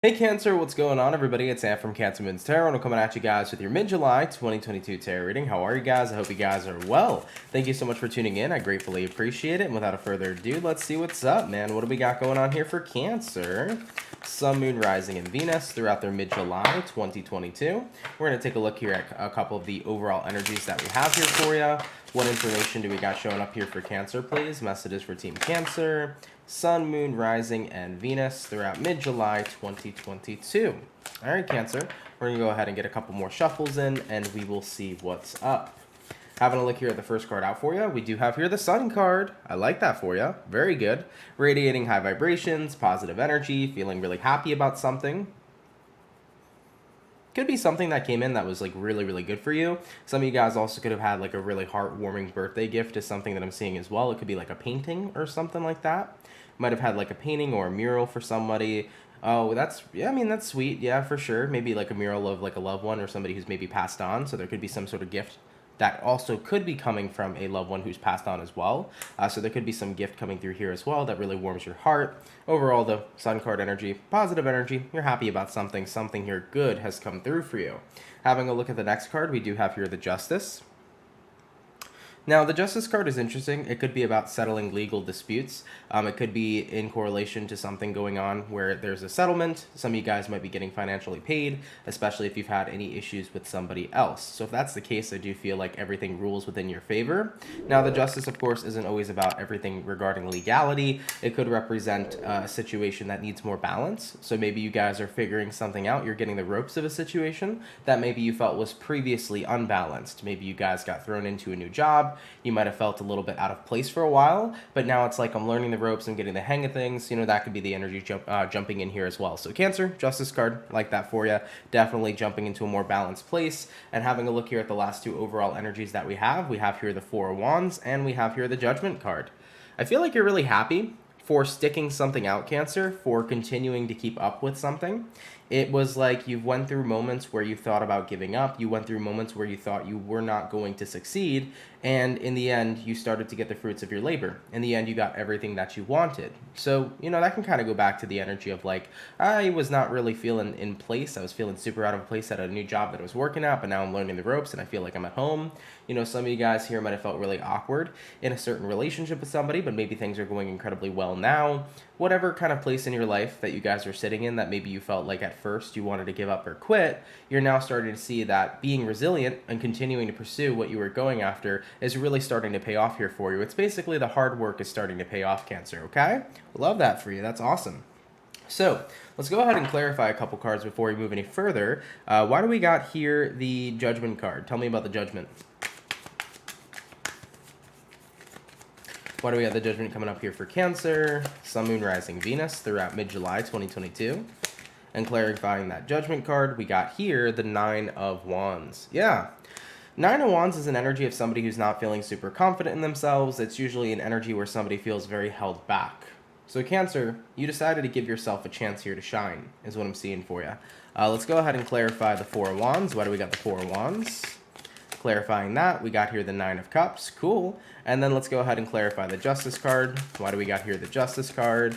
Hey Cancer, what's going on everybody? It's Sam from CancerMoonsTarot, and I'm coming at you guys with your mid-July 2022 tarot reading. How are you guys? I hope you guys are well. Thank you so much for tuning in. I gratefully appreciate it. And without further ado, let's see what's up, man. What do we got going on here for Cancer? Sun, Moon, Rising, and Venus throughout their mid-July 2022. We're going to take a look here at a couple of the overall energies that we have here for you. What information do we got showing up here for Cancer, please? Messages for Team Cancer. Sun, Moon, Rising, and Venus throughout mid-July 2022. All right, Cancer, we're going to go ahead and get a couple more shuffles in, and we will see what's up. Having a look here at the first card out for you, we do have here the Sun card. I like that for you. Very good. Radiating high vibrations, positive energy, feeling really happy about something. Could be something that came in that was like really good for you. Some of you guys also could have had like a really heartwarming birthday gift is something that I'm seeing as well. It could be like a painting or something like that. Might have had like a painting or a mural for somebody. Oh, that's sweet. Yeah, for sure. Maybe like a mural of like a loved one or somebody who's maybe passed on. So there could be some sort of gift that also could be coming from a loved one who's passed on as well. So there could be some gift coming through here as well that really warms your heart. Overall, the Sun card energy, positive energy, you're happy about something here good has come through for you. Having a look at the next card, we do have here the Justice. Now, the Justice card is interesting. It could be about settling legal disputes. It could be in correlation to something going on where there's a settlement. Some of you guys might be getting financially paid, especially if you've had any issues with somebody else. So if that's the case, I do feel like everything rules within your favor. Now, the Justice, of course, isn't always about everything regarding legality. It could represent a situation that needs more balance. So maybe you guys are figuring something out. You're getting the ropes of a situation that maybe you felt was previously unbalanced. Maybe you guys got thrown into a new job. You might have felt a little bit out of place for a while, but now it's like I'm learning the ropes, I'm getting the hang of things. You know, that could be the energy jumping in here as well. So Cancer, Justice card, like that for you. Definitely jumping into a more balanced place. And having a look here at the last two overall energies that we have here the Four of Wands, and we have here the Judgment card. I feel like you're really happy for sticking something out, Cancer, for continuing to keep up with something. It was like you went through moments where you thought about giving up. You went through moments where you thought you were not going to succeed. And in the end, you started to get the fruits of your labor. In the end, you got everything that you wanted. So, you know, that can kind of go back to the energy of like, I was not really feeling in place. I was feeling super out of place at a new job that I was working at, but now I'm learning the ropes and I feel like I'm at home. You know, some of you guys here might have felt really awkward in a certain relationship with somebody, but maybe things are going incredibly well now. Whatever kind of place in your life that you guys are sitting in that maybe you felt like at first you wanted to give up or quit, you're now starting to see that being resilient and continuing to pursue what you were going after is really starting to pay off here for you. It's basically the hard work is starting to pay off, Cancer, okay? Love that for you. That's awesome. So let's go ahead and clarify a couple cards before we move any further. Why do we got here the Judgment card? Tell me about the Judgment. Why do we have the Judgment coming up here for Cancer? Sun, Moon, Rising, Venus throughout mid-July 2022. And clarifying that Judgment card, we got here the Nine of Wands. Yeah. Nine of Wands is an energy of somebody who's not feeling super confident in themselves. It's usually an energy where somebody feels very held back. So Cancer, you decided to give yourself a chance here to shine, is what I'm seeing for you. Let's go ahead and clarify the Four of Wands. Why do we got the Four of Wands? Clarifying that, we got here the Nine of Cups. Cool. And then let's go ahead and clarify the Justice card. Why do we got here the Justice card?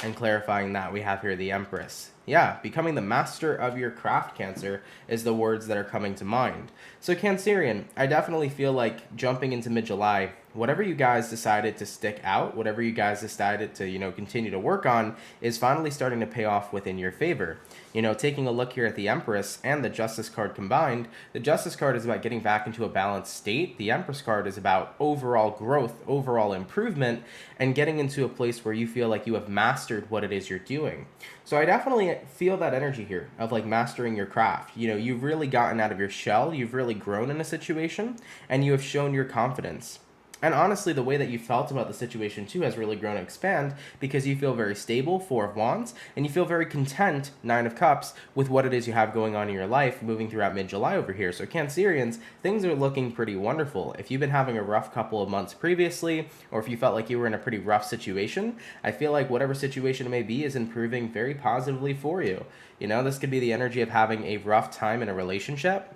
And clarifying that, we have here the Empress. Yeah, becoming the master of your craft, Cancer, is the words that are coming to mind. So Cancerian, I definitely feel like jumping into mid-July, whatever you guys decided to stick out, whatever you guys decided to, you know, continue to work on is finally starting to pay off within your favor. You know, taking a look here at the Empress and the Justice card combined, the Justice card is about getting back into a balanced state. The Empress card is about overall growth, overall improvement, and getting into a place where you feel like you have mastered what it is you're doing. So I definitely feel that energy here of like mastering your craft. You know, you've really gotten out of your shell, you've really grown in a situation, and you have shown your confidence. And honestly, the way that you felt about the situation too has really grown and expand because you feel very stable, Four of Wands, and you feel very content, Nine of Cups, with what it is you have going on in your life moving throughout mid-July over here. So Cancerians, things are looking pretty wonderful. If you've been having a rough couple of months previously, or if you felt like you were in a pretty rough situation, I feel like whatever situation it may be is improving very positively for you. You know, this could be the energy of having a rough time in a relationship.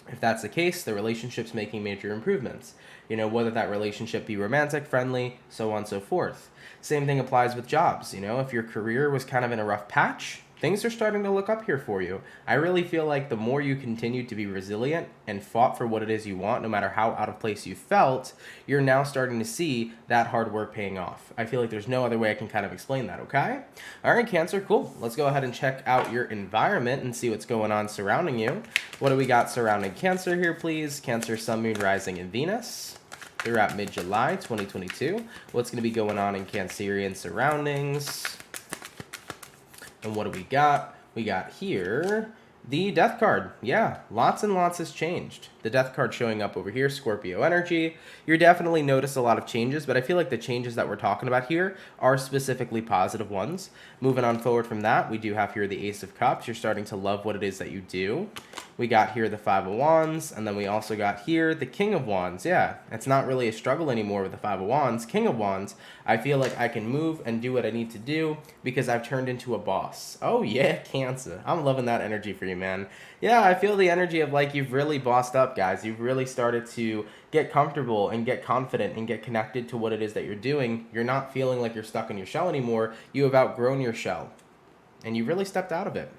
If that's the case, the relationship's making major improvements. You know, whether that relationship be romantic, friendly, so on and so forth. Same thing applies with jobs. You know, if your career was kind of in a rough patch, things are starting to look up here for you. I really feel like the more you continue to be resilient and fought for what it is you want, no matter how out of place you felt, you're now starting to see that hard work paying off. I feel like there's no other way I can kind of explain that, okay? All right, Cancer, cool. Let's go ahead and check out your environment and see what's going on surrounding you. What do we got surrounding Cancer here, please? Cancer, Sun, Moon, Rising, and Venus. Throughout mid-July 2022. What's going to be going on in Cancerian surroundings? And what do we got? We got here the Death card. Yeah, lots and lots has changed. The Death card showing up over here, Scorpio energy. You're definitely notice a lot of changes, but I feel like the changes that we're talking about here are specifically positive ones. Moving on forward from that, we do have here the Ace of Cups. You're starting to love what it is that you do. We got here the Five of Wands, and then we also got here the King of Wands. Yeah, it's not really a struggle anymore with the Five of Wands. King of Wands, I feel like I can move and do what I need to do because I've turned into a boss. Oh yeah, Cancer. I'm loving that energy for you, man. Yeah, I feel the energy of like you've really bossed up, guys. You've really started to get comfortable and get confident and get connected to what it is that you're doing. You're not feeling like you're stuck in your shell anymore. You have outgrown your shell, and you really stepped out of it.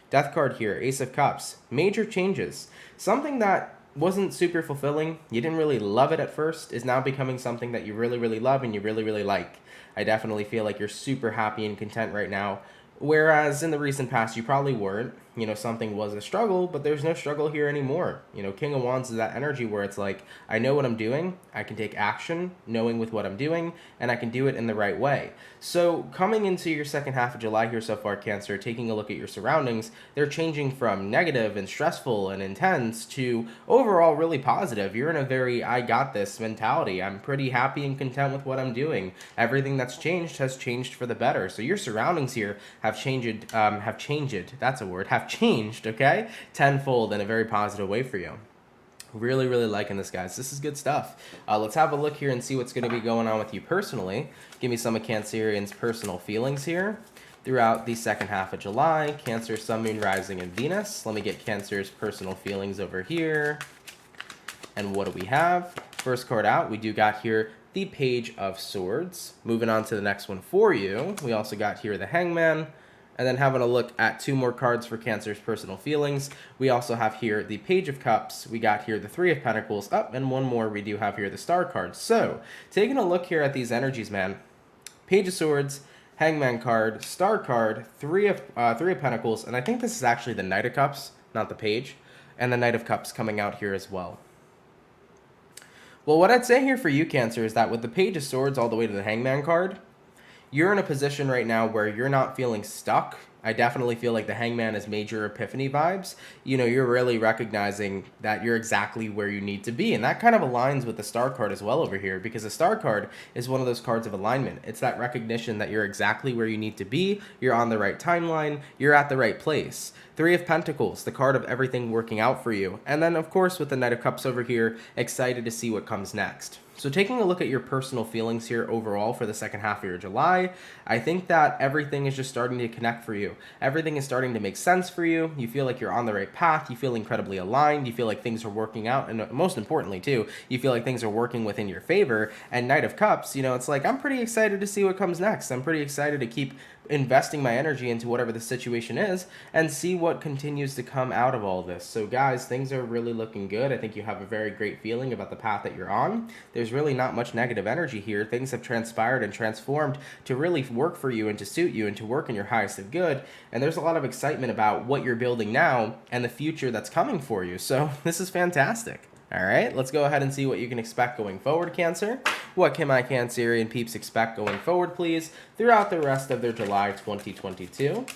Death card here, Ace of Cups. Major changes. Something that wasn't super fulfilling, you didn't really love it at first, is now becoming something that you really, really love and you really, really like. I definitely feel like you're super happy and content right now. Whereas in the recent past, you probably weren't. You know, something was a struggle, but there's no struggle here anymore. You know, King of Wands is that energy where it's like, I know what I'm doing, I can take action, knowing with what I'm doing, and I can do it in the right way. So coming into your second half of July here so far, Cancer, taking a look at your surroundings, they're changing from negative and stressful and intense to overall really positive. You're in a very, I got this mentality. I'm pretty happy and content with what I'm doing. Everything that's changed has changed for the better. So your surroundings here have changed, that's a word, have changed, okay, tenfold in a very positive way for you. Really, really liking this, guys. This is good stuff. Let's have a look here and see what's going to be going on with you personally. Give me some of Cancerian's personal feelings here throughout the second half of July. Cancer, Sun, Moon, Rising, and Venus. Let me get Cancer's personal feelings over here. And what do we have? First card out, we do got here the Page of Swords. Moving on to the next one for you, we also got here the Hangman. And then having a look at two more cards for Cancer's personal feelings, we also have here the Page of Cups, we got here the Three of Pentacles, and one more, we do have here the Star card. So, taking a look here at these energies, man, Page of Swords, Hangman card, Star card, Three of Pentacles, and I think this is actually the Knight of Cups, not the Page, and the Knight of Cups coming out here as well. Well, what I'd say here for you, Cancer, is that with the Page of Swords all the way to the Hangman card, you're in a position right now where you're not feeling stuck. I definitely feel like the Hangman is major epiphany vibes. You know, you're really recognizing that you're exactly where you need to be. And that kind of aligns with the Star card as well over here, because the Star card is one of those cards of alignment. It's that recognition that you're exactly where you need to be. You're on the right timeline. You're at the right place. Three of Pentacles, the card of everything working out for you. And then, of course, with the Knight of Cups over here, excited to see what comes next. So taking a look at your personal feelings here overall for the second half of your July, I think that everything is just starting to connect for you. Everything is starting to make sense for you. You feel like you're on the right path. You feel incredibly aligned. You feel like things are working out. And most importantly, too, you feel like things are working within your favor. And Knight of Cups, you know, it's like, I'm pretty excited to see what comes next. I'm pretty excited to keep investing my energy into whatever the situation is and see what continues to come out of all this. So guys, things are really looking good. I think you have a very great feeling about the path that you're on. There's really not much negative energy here. Things have transpired and transformed to really work for you and to suit you and to work in your highest of good. And there's a lot of excitement about what you're building now and the future that's coming for you. So this is fantastic. All right, let's go ahead and see what you can expect going forward, Cancer. What can my Cancerian peeps expect going forward, please, throughout the rest of their July 2022?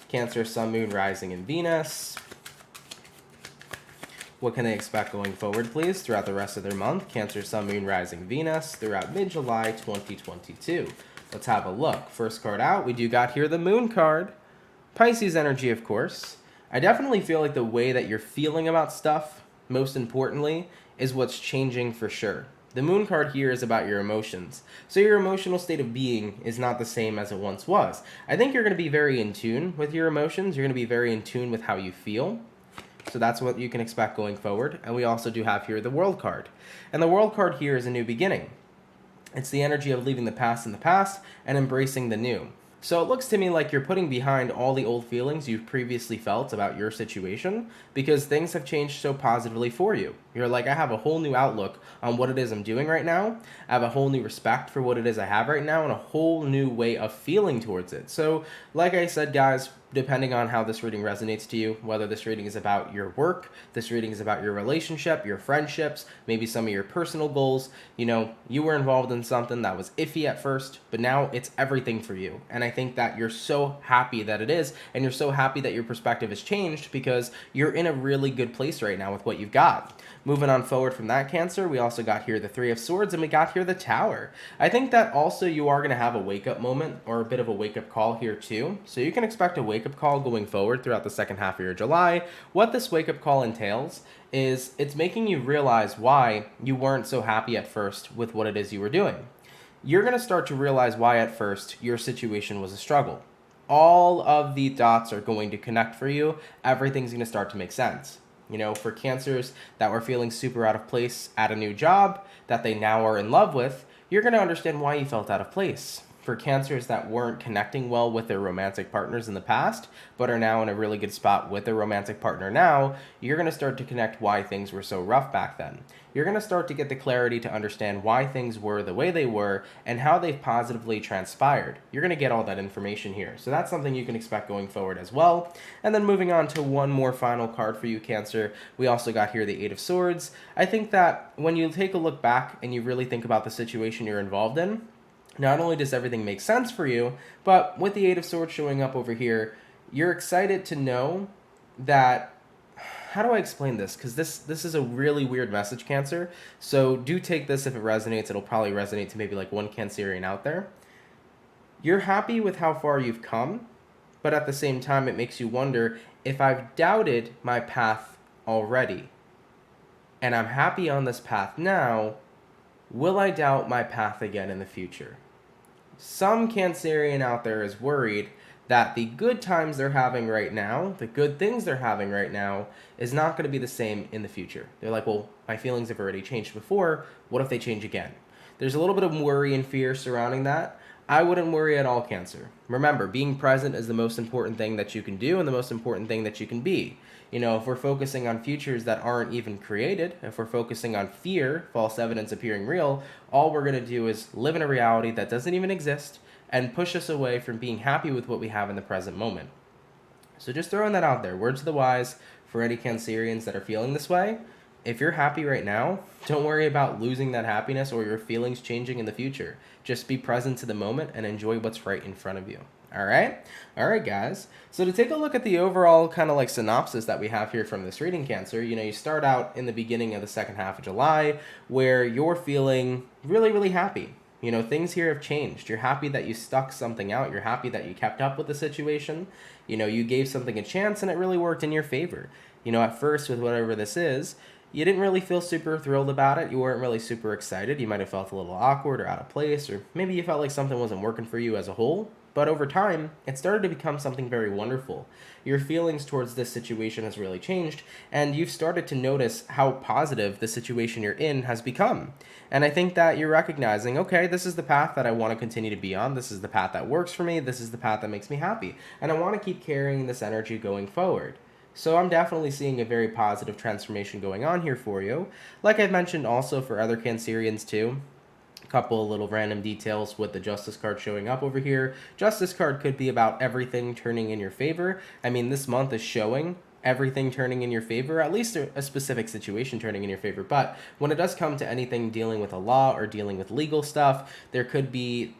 Cancer, Sun, Moon, Rising, and Venus. What can they expect going forward, please, throughout the rest of their month? Cancer, Sun, Moon, Rising, Venus, throughout mid-July 2022. Let's have a look. First card out, we do got here the Moon card. Pisces energy, of course. I definitely feel like the way that you're feeling about stuff, most importantly, is what's changing for sure. The Moon card here is about your emotions. So your emotional state of being is not the same as it once was. I think you're going to be very in tune with your emotions. You're going to be very in tune with how you feel. So that's what you can expect going forward. And we also do have here the World card. And the World card here is a new beginning. It's the energy of leaving the past in the past and embracing the new. So it looks to me like you're putting behind all the old feelings you've previously felt about your situation because things have changed so positively for you. You're like, I have a whole new outlook on what it is I'm doing right now. I have a whole new respect for what it is I have right now and a whole new way of feeling towards it. So, like I said, guys, depending on how this reading resonates to you, whether this reading is about your work, this reading is about your relationship, your friendships, maybe some of your personal goals, you were involved in something that was iffy at first, but now it's everything for you. And I think that you're so happy that it is, and you're so happy that your perspective has changed because you're in a really good place right now with what you've got. Moving on forward from that, Cancer, we also got here the Three of Swords, and we got here the Tower. I think that also you are going to have a wake-up moment or a bit of a wake-up call here too. So you can expect a wake-up call going forward throughout the second half of your July. What this wake-up call entails is it's making you realize why you weren't so happy at first with what it is you were doing. You're going to start to realize why at first your situation was a struggle. All of the dots are going to connect for you. Everything's going to start to make sense. For Cancers that were feeling super out of place at a new job that they now are in love with, you're going to understand why you felt out of place. For Cancers that weren't connecting well with their romantic partners in the past, but are now in a really good spot with their romantic partner now, you're going to start to connect why things were so rough back then. You're going to start to get the clarity to understand why things were the way they were and how they've positively transpired. You're going to get all that information here. So that's something you can expect going forward as well. And then moving on to one more final card for you, Cancer, we also got here the Eight of Swords. I think that when you take a look back and you really think about the situation you're involved in, not only does everything make sense for you, but with the Eight of Swords showing up over here, you're excited to know that, how do I explain this? Because this is a really weird message, Cancer. So do take this if it resonates. It'll probably resonate to maybe like one Cancerian out there. You're happy with how far you've come, but at the same time, it makes you wonder if I've doubted my path already, and I'm happy on this path now, will I doubt my path again in the future? Some Cancerian out there is worried that the good times they're having right now, the good things they're having right now, is not going to be the same in the future. They're like, well, my feelings have already changed before. What if they change again? There's a little bit of worry and fear surrounding that. I wouldn't worry at all, Cancer. Remember, being present is the most important thing that you can do and the most important thing that you can be. If we're focusing on futures that aren't even created, if we're focusing on fear, false evidence appearing real, all we're going to do is live in a reality that doesn't even exist and push us away from being happy with what we have in the present moment. So just throwing that out there, words of the wise for any Cancerians that are feeling this way. If you're happy right now, don't worry about losing that happiness or your feelings changing in the future. Just be present to the moment and enjoy what's right in front of you. All right, guys. So to take a look at the overall kind of like synopsis that we have here from this reading, Cancer, you start out in the beginning of the second half of July where you're feeling really, really happy. Things here have changed. You're happy that you stuck something out. You're happy that you kept up with the situation. You gave something a chance and it really worked in your favor. At first with whatever this is, you didn't really feel super thrilled about it. You weren't really super excited. You might have felt a little awkward or out of place, or maybe you felt like something wasn't working for you as a whole. But over time, it started to become something very wonderful. Your feelings towards this situation has really changed, and you've started to notice how positive the situation you're in has become. And I think that you're recognizing, okay, this is the path that I want to continue to be on. This is the path that works for me. This is the path that makes me happy. And I want to keep carrying this energy going forward. So I'm definitely seeing a very positive transformation going on here for you. Like I've mentioned also for other Cancerians too, a couple of little random details with the Justice card showing up over here. Justice card could be about everything turning in your favor. I mean, this month is showing everything turning in your favor, at least a specific situation turning in your favor. But when it does come to anything dealing with a law or dealing with legal stuff, there could be,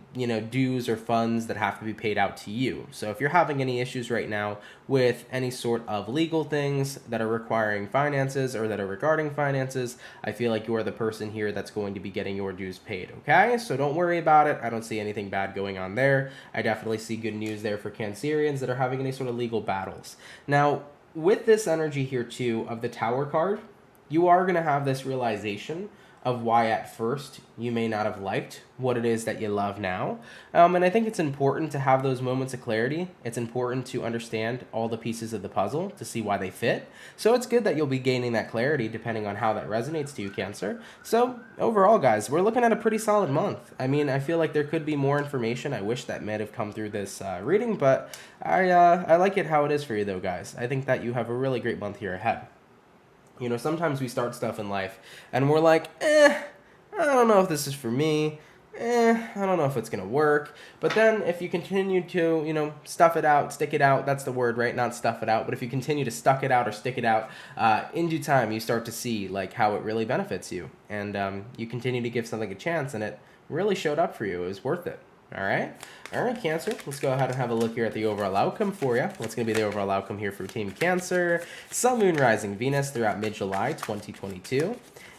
dues or funds that have to be paid out to you. So if you're having any issues right now with any sort of legal things that are requiring finances or that are regarding finances, I feel like you're the person here that's going to be getting your dues paid, okay? So don't worry about it. I don't see anything bad going on there. I definitely see good news there for Cancerians that are having any sort of legal battles. Now, with this energy here too of the Tower card, you are going to have this realization of why at first you may not have liked what it is that you love now. And I think it's important to have those moments of clarity. It's important to understand all the pieces of the puzzle to see why they fit. So it's good that you'll be gaining that clarity depending on how that resonates to you, Cancer. So overall, guys, we're looking at a pretty solid month. I mean, I feel like there could be more information. I wish that might have come through this reading, but I like it how it is for you, though, guys. I think that you have a really great month here ahead. You know, sometimes we start stuff in life and we're like, I don't know if this is for me. I don't know if it's going to work. But then if you continue to, you know, stuff it out, stick it out, that's the word, right? Not stuff it out. But if you continue to stuck it out or stick it out, in due time, you start to see like how it really benefits you. And you continue to give something a chance and it really showed up for you. It was worth it. All right, Cancer, let's go ahead and have a look here at the overall outcome for you. What's going to be the overall outcome here for Team Cancer? Sun, Moon, Rising, Venus throughout mid-July 2022.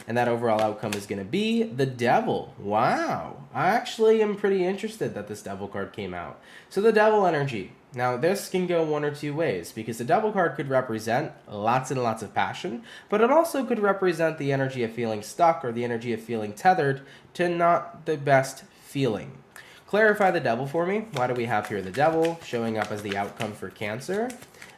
And that overall outcome is going to be the Devil. Wow. I actually am pretty interested that this Devil card came out. So the Devil energy. Now, this can go one or two ways because the Devil card could represent lots and lots of passion, but it also could represent the energy of feeling stuck or the energy of feeling tethered to not the best feeling. Clarify the Devil for me. Why do we have here the Devil showing up as the outcome for Cancer?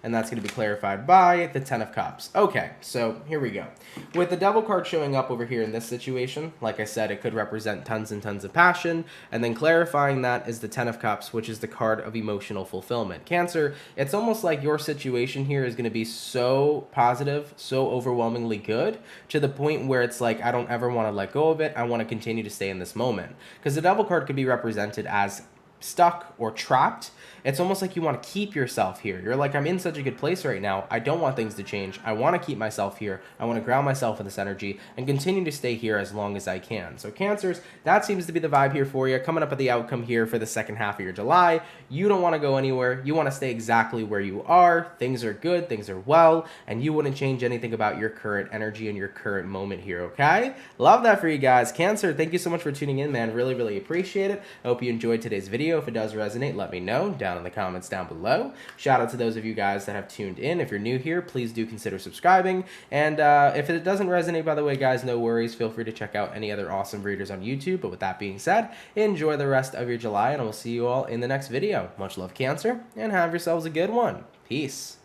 And that's going to be clarified by the Ten of Cups. Okay, so here we go. With the Devil card showing up over here in this situation, like I said, it could represent tons and tons of passion. And then clarifying that is the Ten of Cups, which is the card of emotional fulfillment. Cancer, it's almost like your situation here is going to be so positive, so overwhelmingly good, to the point where it's like, I don't ever want to let go of it. I want to continue to stay in this moment. Because the Devil card could be represented as stuck or trapped. It's almost like you want to keep yourself here. You're like, I'm in such a good place right now. I don't want things to change. I want to keep myself here. I want to ground myself in this energy and continue to stay here as long as I can. So Cancers, that seems to be the vibe here for you. Coming up at the outcome here for the second half of your July. You don't want to go anywhere. You want to stay exactly where you are. Things are good. Things are well. And you wouldn't change anything about your current energy and your current moment here, okay? Love that for you guys. Cancer, thank you so much for tuning in, man. Really, really appreciate it. I hope you enjoyed today's video. If it does resonate, let me know down in the comments down below. Shout out to those of you guys that have tuned in. If you're new here, please do consider subscribing. And if it doesn't resonate, by the way, guys, no worries. Feel free to check out any other awesome readers on YouTube. But with that being said, enjoy the rest of your July, and I will see you all in the next video. Much love, Cancer, and have yourselves a good one. Peace.